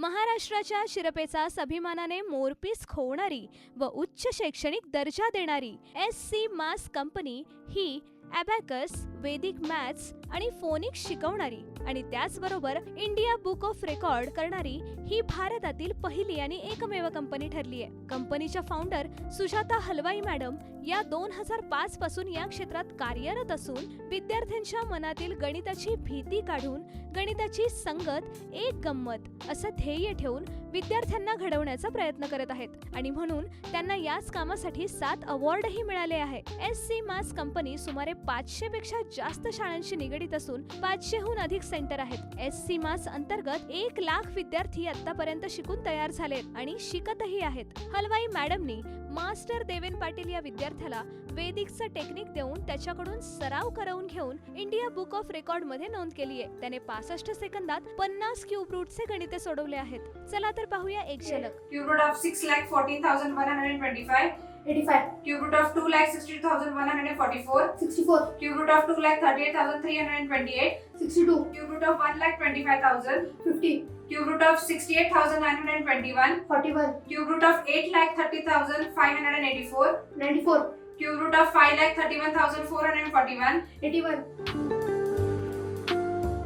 महाराष्ट्राच्या शिरपेचास अभिमानाने मोरपीस खोवणारी व उच्च शैक्षणिक दर्जा देणारी SC मास कंपनी ही ॲबॅकस, वैदिक मॅथ्स आणि फोनिक्स शिकवणारी आणि त्याचबरोबर इंडिया बुक ऑफ रेकॉर्ड करणारी ही भारतातील पहिली आणि एकमेव कंपनी ठरली आहे. कंपनीच्या फाउंडर सुजाता हलवाई मॅडम या 2005 पासून या क्षेत्रात कार्यरत असून विद्यार्थ्यांच्या मनातील गणिताची भीती काढून गणिताची संगत एक गंमत असं ध्येय ठेवून विद्यार्थ्यांना घडवण्याचा प्रयत्न करत आहेत आणि म्हणून त्यांना याच कामासाठी 7 अवॉर्डही मिळाले आहे. SC मास कंपनी सुमारे 500 पेक्षा जास्त शाळांशी निगडीत असून 500हून अधिक सेंटर आहेत. SC मास अंतर्गत 1 लाख विद्यार्थी आतापर्यंत शिकून तयार झालेत आणि शिकतही आहेत. हलवाई मॅडमनी मास्टर देवेन पाटील या विद्यार्थ्याला वैदिकचं टेक्निक देऊन त्याच्याकडून सराव करवून घेऊन इंडिया बुक ऑफ रेकॉर्ड मध्ये नोंद केली आहे. त्याने 65 सेकंदात 50 क्यूब रूटचे गणिते सोडवले आहेत. चला तर पाहूया एक झलक. Cube root of 6,14,125 85 cube root of 2,60,144 64 cube root of 2,38,328 62 cube root of 1,25,000 50 cube root of 68,921 41 cube root of 8,30,584 94 cube root of 5,31,441 81.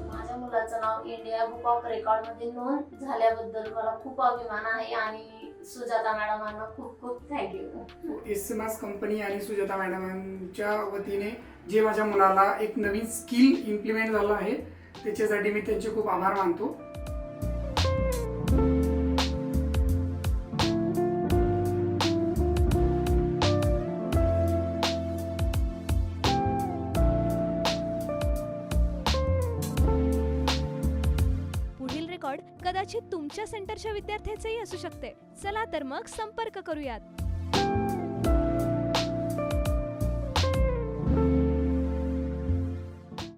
माझ्या मुलाचं नाव इंडिया बुक ऑफ रेकॉर्ड मध्ये नोंद झाल्याबद्दल मला खूप अभिमान आहे आणि सुजाता मॅडमांना खूप खूप थँक्यू. SC मास कंपनी आणि सुजाता मॅडमांच्या वतीने जे माझ्या मुलाला एक नवीन स्किल इम्प्लिमेंट झालं आहे त्याच्यासाठी मी त्यांचे खूप आभार मानतो. पुढील रेकॉर्ड कदाचित तुमच्या सेंटरच्या विद्यार्थ्याचेही असू शकते. चला तर मग संपर्क करूयात.